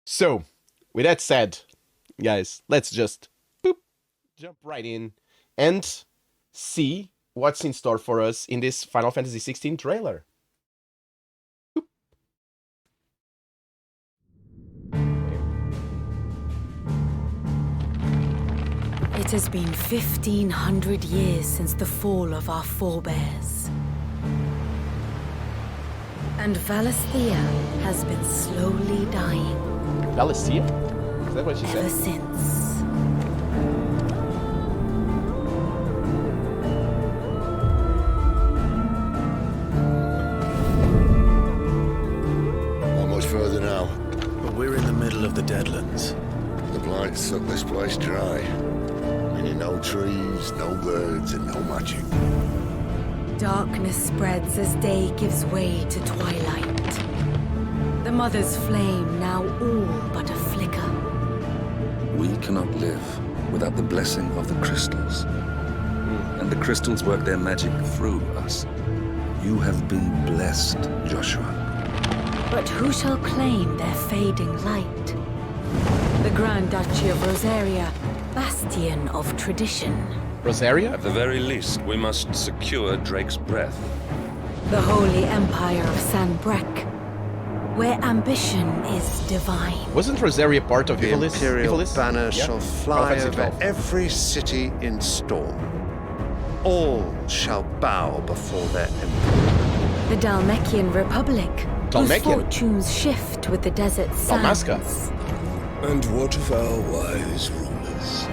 So, with that said, guys, let's just boop, jump right in and see what's in store for us in this Final Fantasy XVI trailer. It has been 1,500 years since the fall of our forebears. And Valisthea has been slowly dying. Valisthea? Is that what she ever said? Since. Not much further now. But we're in the middle of the Deadlands. The blight sucked this place dry. Meaning no trees, no birds, and no magic. Darkness spreads as day gives way to twilight. The Mother's flame now all but a flicker. We cannot live without the blessing of the crystals. And the crystals work their magic through us. You have been blessed, Joshua. But who shall claim their fading light? The Grand Duchy of Rosaria, bastion of tradition. Rosaria? At the very least, we must secure Drake's breath. The Holy Empire of Sanbreque, where ambition is divine. Wasn't Rosaria part of The Ivalice? imperial Ivalice? banner Yeah. shall Final fly Fantasy over 12. every city in storm. All shall bow before their emperor. The Dalmekian Republic, whose Dalmekian? fortunes shift with the desert sands. Dalmasca. And what of our wise rulers?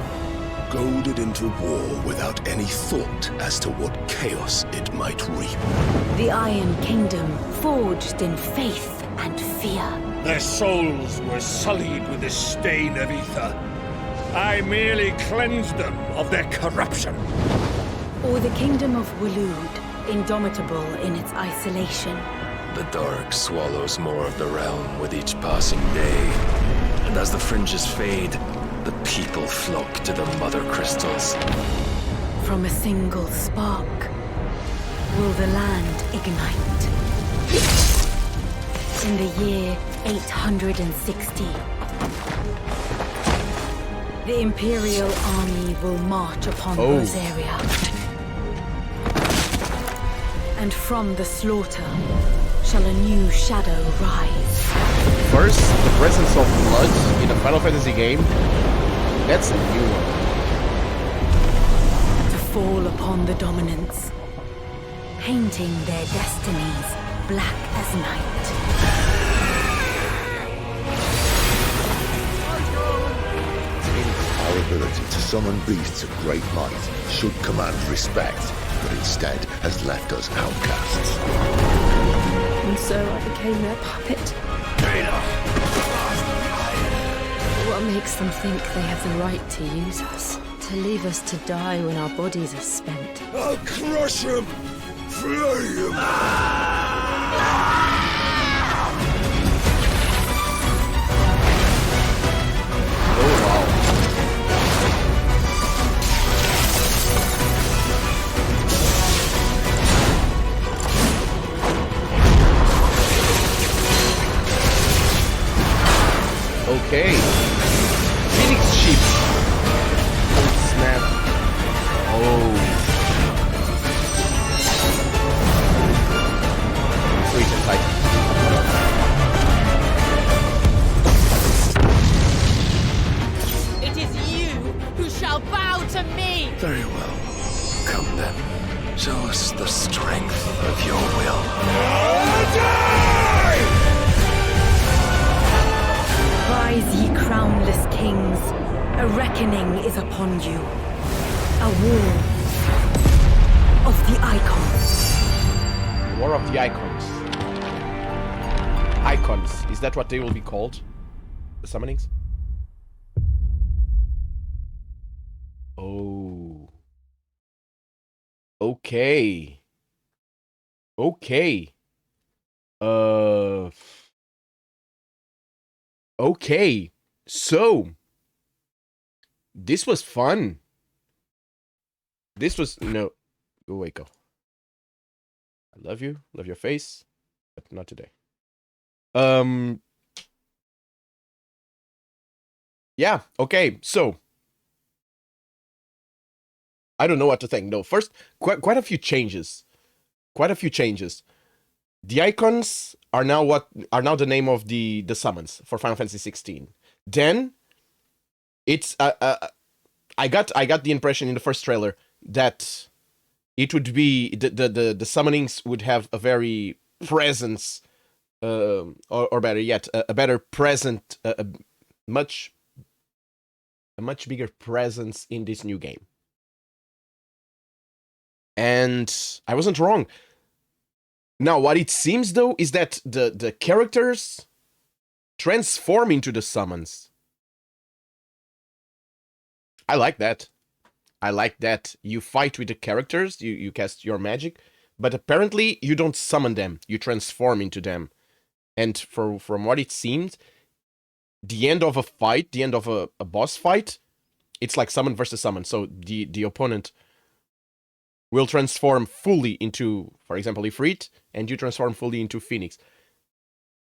Goaded into war without any thought as to what chaos it might reap. The Iron Kingdom, forged in faith and fear. Their souls were sullied with the stain of ether. I merely cleansed them of their corruption. Or the Kingdom of Waloed, indomitable in its isolation. The dark swallows more of the realm with each passing day. And as the fringes fade, the people flock to the mother crystals. From a single spark, will the land ignite? In the year 860, the Imperial army will march upon Rosaria. And from the slaughter shall a new shadow rise. First, the presence of blood in a Final Fantasy game. That's a new one. To fall upon the dominants, painting their destinies black as night. Our ability to summon beasts of great might should command respect, but instead has left us outcasts. And so I became their puppet. What makes them think they have the right to use us? To leave us to die when our bodies are spent? I'll crush him! Flay him! Oh, wow. Okay. Phoenix sheep. Oh, snap. Oh. Sweet and tight. It is you who shall bow to me! Very well. Come then. Show us the strength of your will. Rise, ye crownless kings, a reckoning is upon you. A war of the icons. War of the Icons. Icons. Is that what they will be called? The summonings? Oh. Okay. Okay. Okay. So, this was fun. This was... No. Go away, go. I love you. Love your face. But not today. Yeah, okay, so I don't know what to think. No, first, quite a few changes. Quite a few changes. The icons are now the name of the summons for Final Fantasy 16. Then it's I got the impression in the first trailer that it would be the summonings would have a very presence, or better yet, a better present, much a much bigger presence in this new game. And I wasn't wrong. Now, what it seems though is that the characters transform into the summons. I like that. I like that you fight with the characters, you cast your magic, but apparently you don't summon them, you transform into them. And from what it seems, the end of a fight, the end of a boss fight, it's like summon versus summon. So the opponent will transform fully into, for example, Ifrit, and you transform fully into Phoenix.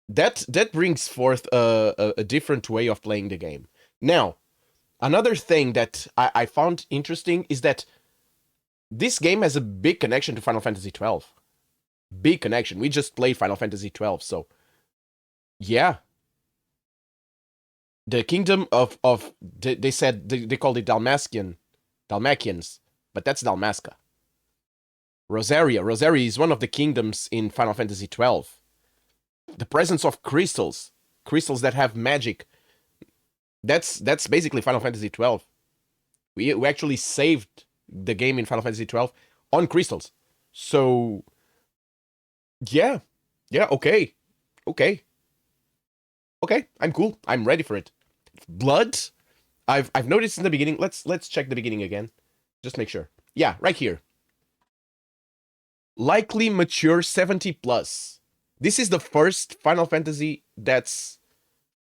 That brings forth a different way of playing the game. Now, another thing that I found interesting is that this game has a big connection to Final Fantasy XII. Big connection. We just played Final Fantasy XII, so yeah. The kingdom of they said they called it Dalmacians, but that's Dalmasca. Rosaria is one of the kingdoms in Final Fantasy XII. The presence of crystals that have magic. That's basically Final Fantasy XII. We actually saved the game in Final Fantasy XII on crystals. So yeah, okay, I'm cool. I'm ready for it. Blood. I've noticed in the beginning. Let's check the beginning again. Just make sure. Yeah, right here. Likely mature 70 plus. This is the first Final Fantasy that's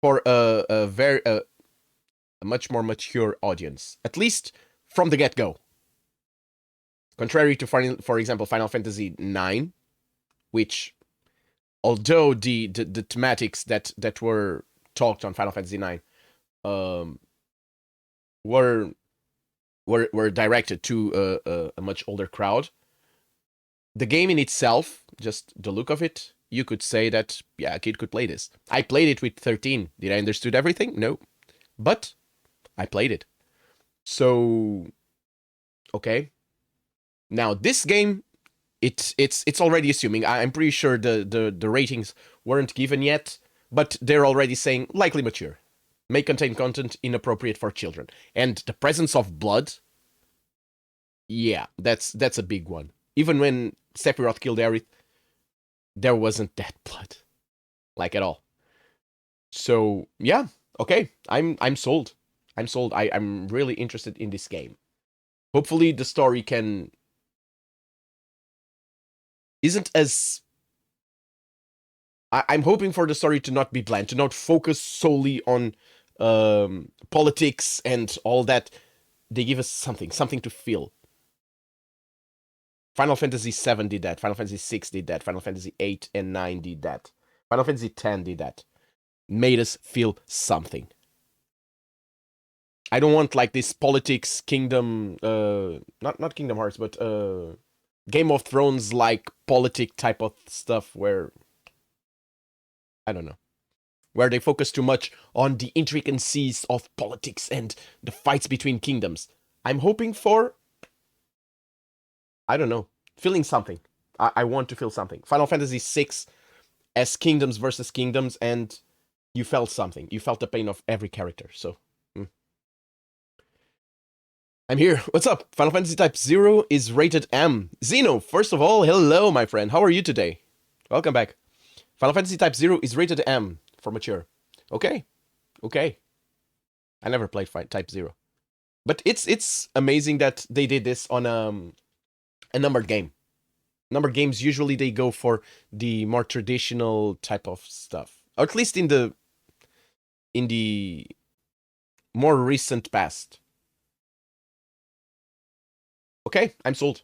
for a much more mature audience, at least from the get-go. Contrary to, for example, Final Fantasy IX, which, although the thematics that were talked on Final Fantasy IX were directed to a much older crowd, the game in itself, just the look of it, you could say that, yeah, a kid could play this. I played it with 13. Did I understood everything? No. But I played it. So, okay. Now, this game, it's already assuming, I'm pretty sure the ratings weren't given yet, but they're already saying likely mature. May contain content inappropriate for children. And the presence of blood, yeah, that's a big one. Even when Sephiroth killed Aerith, there wasn't that blood. Like, at all. So, yeah, okay. I'm sold. I'm sold. I'm really interested in this game. Hopefully the story isn't as... I'm hoping for the story to not be bland, to not focus solely on politics and all that. They give us something to feel. Final Fantasy VII did that. Final Fantasy VI did that. Final Fantasy VIII and 9 did that. Final Fantasy X did that. Made us feel something. I don't want like this politics, kingdom, not Kingdom Hearts, but Game of Thrones like politic type of stuff where, I don't know, where they focus too much on the intricacies of politics and the fights between kingdoms. I'm hoping for, I don't know, feeling something. I want to feel something. Final Fantasy VI as kingdoms versus kingdoms, and you felt something. You felt the pain of every character, so... I'm here. What's up? Final Fantasy Type 0 is rated M. Zeno, first of all, hello, my friend. How are you today? Welcome back. Final Fantasy Type 0 is rated M for mature. Okay. I never played Type 0. But it's amazing that they did this on a numbered game. Numbered games, usually they go for the more traditional type of stuff. Or at least in the more recent past. Okay, I'm sold.